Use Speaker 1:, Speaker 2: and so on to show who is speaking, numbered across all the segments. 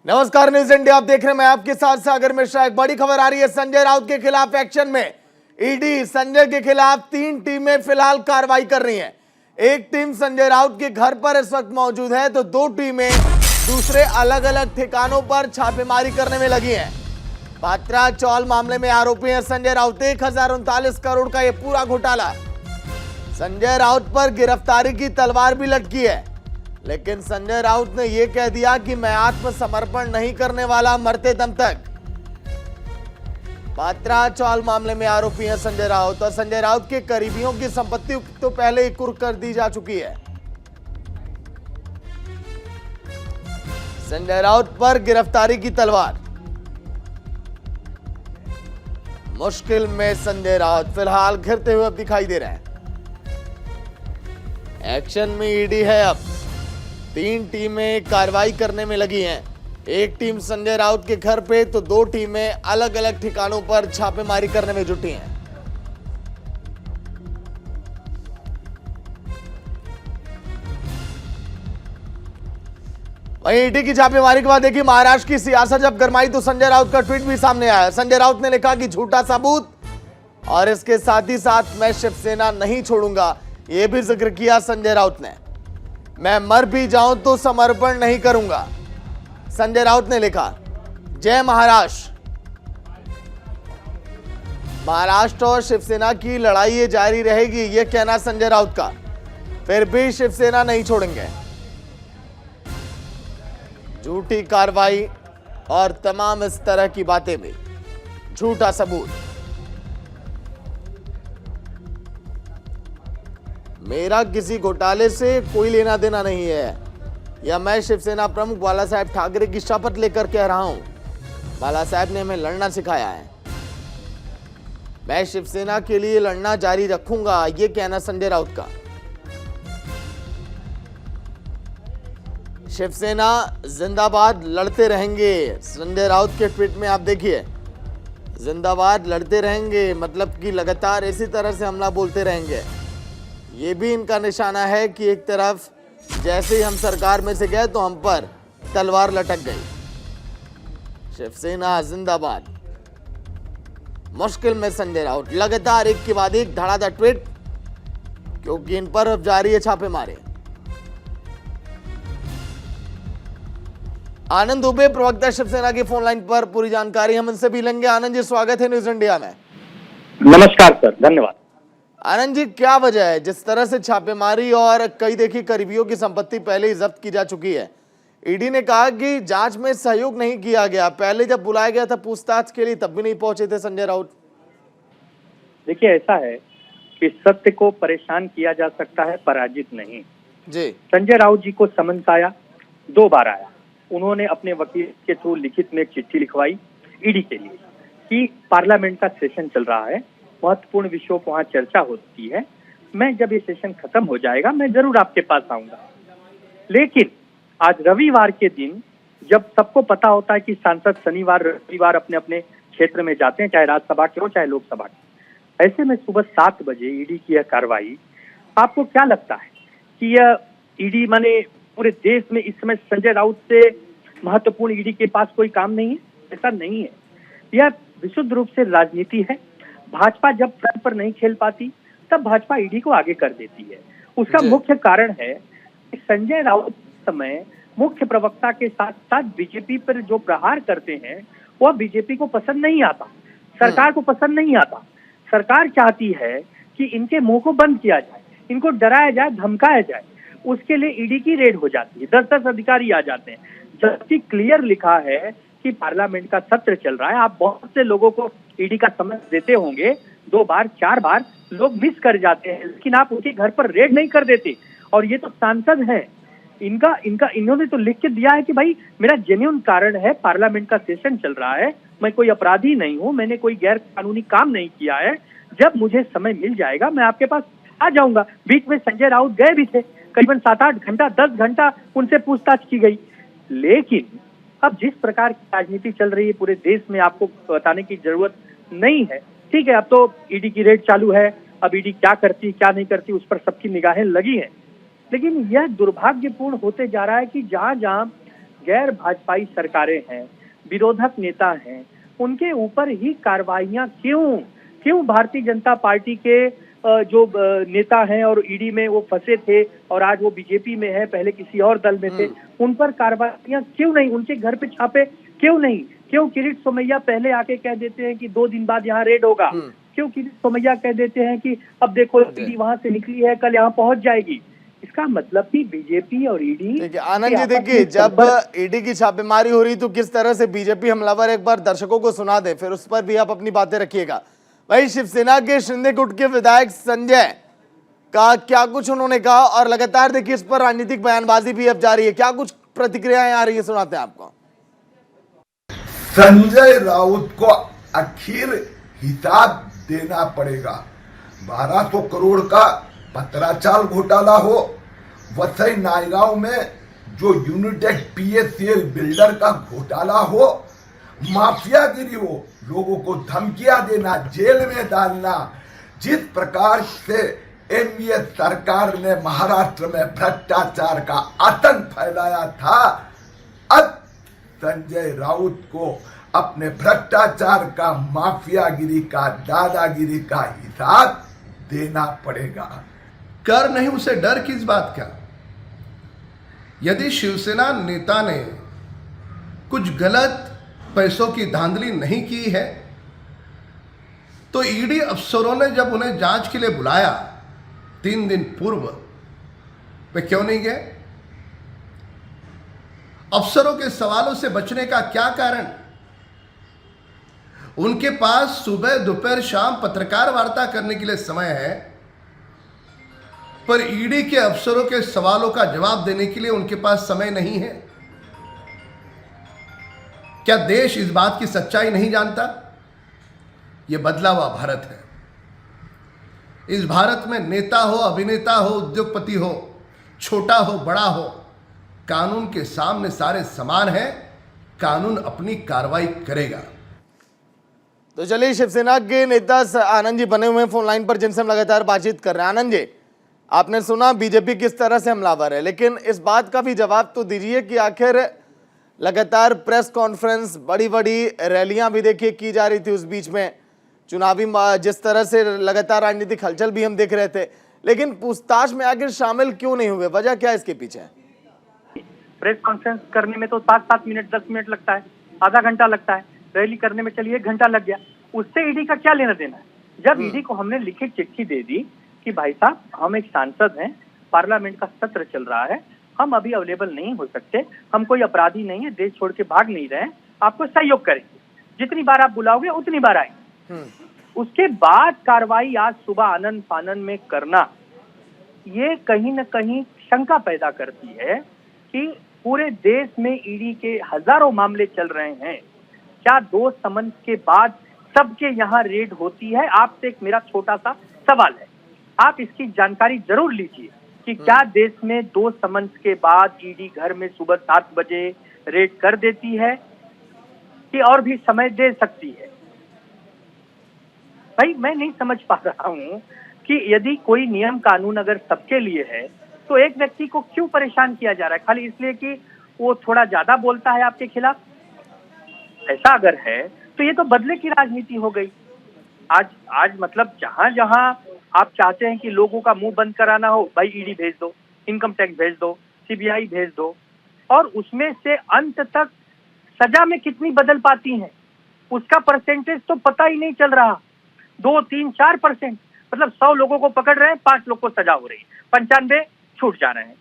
Speaker 1: नमस्कार, news India आप देख रहे हैं। मैं आपके साथ सागर मिश्रा। एक बड़ी खबर आ रही है संजय राउत के खिलाफ एक्शन में। ईडी संजय के खिलाफ 3 टीमें फिलहाल कार्रवाई कर रही हैं। एक टीम संजय राउत के घर पर इस वक्त मौजूद है तो 2 टीमें दूसरे अलग अलग ठिकानों पर छापेमारी करने में लगी हैं। पात्रा चौल मामले में आरोपी है संजय राउत। 1039 करोड़ का यह पूरा घोटाला। संजय राउत पर गिरफ्तारी की तलवार भी लटकी है, लेकिन संजय राउत ने यह कह दिया कि मैं आत्मसमर्पण नहीं करने वाला मरते दम तक। पात्रा चौल मामले में आरोपी है संजय राउत और संजय राउत के करीबियों की संपत्ति तो पहले ही कुर्क कर दी जा चुकी है। संजय राउत पर गिरफ्तारी की तलवार। मुश्किल में संजय राउत फिलहाल घिरते हुए अब दिखाई दे रहे हैं। एक्शन में ईडी है। अब 3 टीमें कार्रवाई करने में लगी हैं। एक टीम संजय राउत के घर पे तो 2 टीमें अलग अलग ठिकानों पर छापेमारी करने में जुटी हैं। वहीं ईडी की छापेमारी के बाद देखिए महाराष्ट्र की सियासत जब गरमाई तो संजय राउत का ट्वीट भी सामने आया। संजय राउत ने लिखा कि झूठा सबूत और इसके साथ ही साथ मैं शिवसेना नहीं छोड़ूंगा, यह भी जिक्र किया संजय राउत ने। मैं मर भी जाऊं तो समर्पण नहीं करूंगा, संजय राउत ने लिखा। जय महाराष्ट्र। महाराष्ट्र और शिवसेना की लड़ाई ये जारी रहेगी, यह कहना संजय राउत का। फिर भी शिवसेना नहीं छोड़ेंगे। झूठी कार्रवाई और तमाम इस तरह की बातें भी, झूठा सबूत। मेरा किसी घोटाले से कोई लेना देना नहीं है, या मैं शिवसेना प्रमुख बाला साहेब ठाकरे की शपथ लेकर कह रहा हूं। बाला साहेब ने हमें लड़ना सिखाया है। मैं शिवसेना के लिए लड़ना जारी रखूंगा, यह कहना संजय राउत का। शिवसेना जिंदाबाद, लड़ते रहेंगे। संजय राउत के ट्वीट में आप देखिए, जिंदाबाद लड़ते रहेंगे मतलब कि लगातार इसी तरह से हमला बोलते रहेंगे। ये भी इनका निशाना है कि एक तरफ जैसे ही हम सरकार में से गए तो हम पर तलवार लटक गई। शिवसेना जिंदाबाद। मुश्किल में संजय राउत, लगातार एक के बाद एक धड़ाधड़ ट्वीट, क्योंकि इन पर अब जारी है छापेमारी। आनंद दुबे प्रवक्ता शिवसेना की फोन लाइन पर पूरी जानकारी हम इनसे भी लेंगे। आनंद जी, स्वागत है न्यूज इंडिया में।
Speaker 2: नमस्कार सर, धन्यवाद।
Speaker 1: आनंद जी, क्या वजह है जिस तरह से छापेमारी और कई देखिए करीबियों की संपत्ति पहले ही जब्त की जा चुकी है? ईडी ने कहा कि जांच में सहयोग नहीं किया गया। पहले जब बुलाया गया था पूछताछ के लिए तब भी नहीं पहुंचे थे संजय राउत।
Speaker 2: देखिए, ऐसा है कि सत्य को परेशान किया जा सकता है, पराजित नहीं
Speaker 1: जी।
Speaker 2: संजय राउत जी को समन्स आया, 2 बार आया। उन्होंने अपने वकील के थ्रू लिखित में एक चिट्ठी लिखवाई ईडी के लिए कि पार्लियामेंट का सेशन चल रहा है, महत्वपूर्ण विषयों पर वहाँ चर्चा होती है, मैं जब ये सेशन खत्म हो जाएगा मैं जरूर आपके पास आऊंगा। लेकिन आज रविवार के दिन, जब सबको पता होता है कि सांसद शनिवार रविवार अपने अपने क्षेत्र में जाते हैं, चाहे राज्यसभा के हो चाहे लोकसभा के, ऐसे में सुबह 7 बजे ईडी की यह कार्रवाई, आपको क्या लगता है कि यह ईडी माने पूरे देश में इस समय संजय राउत से महत्वपूर्ण ईडी के पास कोई काम नहीं है? ऐसा नहीं है। यह विशुद्ध रूप से राजनीति है। भाजपा जब फ्रंट पर नहीं खेल पाती तब भाजपा ईडी को आगे कर देती है। उसका मुख्य कारण है कि संजय राउत समय मुख्य प्रवक्ता के साथ साथ बीजेपी पर जो प्रहार करते हैं वह बीजेपी को पसंद नहीं आता, सरकार को पसंद नहीं आता। सरकार चाहती है कि इनके मुंह को बंद किया जाए, इनको डराया जाए, धमकाया जाए। उसके लिए ईडी की रेड हो जाती है, 10-10 अधिकारी आ जाते हैं, जबकि क्लियर लिखा है कि पार्लियामेंट का सत्र चल रहा है। आप बहुत से लोगों को ईडी का समझ देते होंगे, 2 बार 4 बार लोग मिस कर जाते हैं, लेकिन आप उनके घर पर रेड नहीं कर देते। और ये तो सांसद है, इन्होंने तो लिख के दिया है कि भाई मेरा जेन्युइन कारण है, पार्लियामेंट का सेशन चल रहा है, मैं कोई अपराधी नहीं हूं, मैंने कोई गैर कानूनी काम नहीं किया है, जब मुझे समय मिल जाएगा मैं आपके पास आ जाऊंगा। बीच में संजय राउत गए भी थे, करीबन 7-8 घंटा 10 घंटा उनसे पूछताछ की गई। लेकिन अब जिस प्रकार की राजनीति चल रही है पूरे देश में, आपको बताने की जरूरत नहीं है। ठीक है, अब तो ईडी की रेड चालू है, अब ईडी क्या करती क्या नहीं करती उस पर सबकी निगाहें लगी हैं। लेकिन यह दुर्भाग्यपूर्ण होते जा रहा है कि जहां जहां गैर भाजपाई सरकारें हैं, विरोधक नेता हैं, उनके ऊपर ही कार्रवाइयां क्यों भारतीय जनता पार्टी के जो नेता हैं और ईडी में वो फंसे थे और आज वो बीजेपी में है, पहले किसी और दल में थे, उन पर कार्रवाइयां क्यों नहीं, उनके घर पे छापे क्यों नहीं? क्यों किरीट सोमैया पहले आके कह देते हैं कि 2 दिन बाद यहाँ रेड होगा? क्यों किरीट सोमैया कह देते हैं कि अब देखो ईडी वहां से निकली है, कल यहाँ पहुंच जाएगी? इसका मतलब कि बीजेपी और ईडी।
Speaker 1: आनंद जी देखिए, जब ईडी की छापेमारी हो रही तो किस तरह से बीजेपी हमलावर, एक बार दर्शकों को सुना दे, फिर उस पर भी आप अपनी बातें रखिएगा। वही शिवसेना के शिंदे गुट के विधायक संजय का क्या कुछ उन्होंने कहा, और लगातार देखिए इस पर राजनीतिक बयानबाजी भी अब जारी है, क्या कुछ प्रतिक्रियाएं आ रही है, सुनाते हैं आपको।
Speaker 3: संजय राउत को आखिर हिसाब देना पड़ेगा। 1200 करोड़ का पत्राचाल घोटाला हो, वसई नायगांव में जो यूनिटेक पीएससीएल बिल्डर का घोटाला हो, माफियागिरी हो, लोगों को धमकियां देना, जेल में डालना, जिस प्रकार से एनडीए सरकार ने महाराष्ट्र में भ्रष्टाचार का आतंक फैलाया था, अब संजय राउत को अपने भ्रष्टाचार का, माफियागिरी का, दादागिरी का हिसाब देना पड़ेगा।
Speaker 4: कर नहीं उसे डर किस बात का? यदि शिवसेना नेता ने कुछ गलत पैसों की धांधली नहीं की है तो ईडी अफसरों ने जब उन्हें जांच के लिए बुलाया 3 दिन पूर्व, वे क्यों नहीं गए? अफसरों के सवालों से बचने का क्या कारण? उनके पास सुबह, दोपहर, शाम पत्रकार वार्ता करने के लिए समय है, पर ईडी के अफसरों के सवालों का जवाब देने के लिए उनके पास समय नहीं है। क्या देश इस बात की सच्चाई नहीं जानता? यह बदला हुआ भारत है। इस भारत में नेता हो, अभिनेता हो, उद्योगपति हो, छोटा हो, बड़ा हो, कानून के सामने सारे समान हैं। कानून अपनी कार्रवाई करेगा।
Speaker 1: तो चलिए, शिवसेना के नेता आनंद जी बने हुए हैं फोन लाइन पर, जिनसे हम लगातार बातचीत कर रहे हैं। आनंद जी, आपने सुना बीजेपी किस तरह से हमलावर है, लेकिन इस बात का भी जवाब तो दीजिए कि आखिर लगातार प्रेस कॉन्फ्रेंस, बड़ी बड़ी रैलियां भी देखिए की जा रही थी, उस बीच में चुनावी जिस तरह से लगातार राजनीतिक हलचल भी हम देख रहे थे, लेकिन पूछताछ में आखिर शामिल क्यों नहीं हुए? वजह क्या इसके पीछे है?
Speaker 2: प्रेस कॉन्फ्रेंस करने में तो 7-7 मिनट, 10 मिनट लगता है, आधा घंटा लगता है। रैली करने में चलिए 1 घंटा लग गया। उससे ईडी का क्या लेना देना है? जब ईडी को हमने लिखित चिट्ठी दे दी कि भाई साहब, हम एक सांसद हैं, पार्लियामेंट का सत्र चल रहा है, हम अभी अवेलेबल नहीं हो सकते, हम कोई अपराधी नहीं है, देश छोड़ के भाग नहीं रहे, आपको सहयोग करेंगे, जितनी बार आप बुलाओगे उतनी बार आएंगे। उसके बाद कार्रवाई आज सुबह आनंद फानन में करना, ये कहीं न कहीं शंका पैदा करती है कि पूरे देश में ईडी के हजारों मामले चल रहे हैं, क्या 2 समन के बाद सबके यहाँ रेड होती है? आपसे एक मेरा छोटा सा सवाल है, आप इसकी जानकारी जरूर लीजिए कि क्या देश में 2 समन के बाद ईडी घर में सुबह 7 बजे रेड कर देती है कि और भी समय दे सकती है? भाई, मैं नहीं समझ पा रहा हूं कि यदि कोई नियम कानून अगर सबके लिए है तो एक व्यक्ति को क्यों परेशान किया जा रहा है खाली इसलिए कि वो थोड़ा ज्यादा बोलता है आपके खिलाफ? ऐसा अगर है तो ये तो बदले की राजनीति हो गई। आज मतलब जहां जहां आप चाहते हैं कि लोगों का मुंह बंद कराना हो, भाई ईडी भेज दो, इनकम टैक्स भेज दो, सीबीआई भेज दो, और उसमें से अंत तक सजा में कितनी बदल पाती हैं उसका परसेंटेज तो पता ही नहीं चल रहा। 2, 3, 4%, मतलब 100 लोगों को पकड़ रहे हैं, 5 लोग को सजा हो रही है, 95 छूट जा रहे हैं।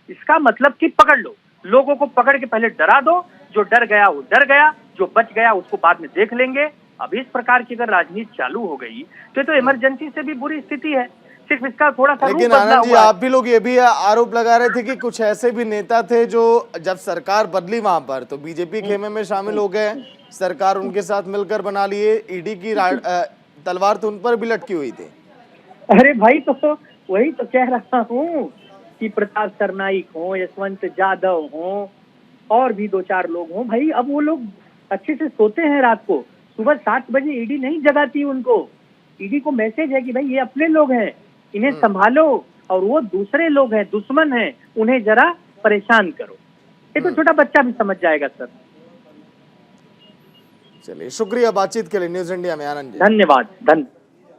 Speaker 2: इसका मतलब कि पकड़ लो, लोगों को पकड़ के पहले डरा दो, जो डर गया वो डर गया, जो बच गया उसको बाद में देख लेंगे। अब इस प्रकार की अगर राजनीति चालू हो गई तो इमरजेंसी से भी बुरी स्थिति है, सिर्फ इसका थोड़ा सा।
Speaker 1: लेकिन आनंद जी, आप भी लोग ये भी आरोप लगा रहे थे कि कुछ ऐसे भी नेता थे जो जब सरकार बदली वहां पर तो बीजेपी खेमे में शामिल हो गए, सरकार उनके साथ मिलकर बना लिए, ईडी की तलवार तो उन पर भी लटकी हुई थी।
Speaker 2: अरे भाई, तो वही तो कह रहा हूँ कि प्रताप सरनाईक हो, यशवंत यादव हो, और भी 2-4 लोग हों, भाई अब वो लोग अच्छे से सोते हैं रात को, सुबह 7 बजे ईडी नहीं जगाती उनको। ईडी को मैसेज है कि भाई ये अपने लोग हैं, इन्हें संभालो, और वो दूसरे लोग हैं, दुश्मन हैं, उन्हें जरा परेशान करो। ये तो छोटा बच्चा भी समझ जाएगा सर।
Speaker 1: चलिए, शुक्रिया बातचीत के लिए न्यूज इंडिया में आनंद जी।
Speaker 2: धन्यवाद।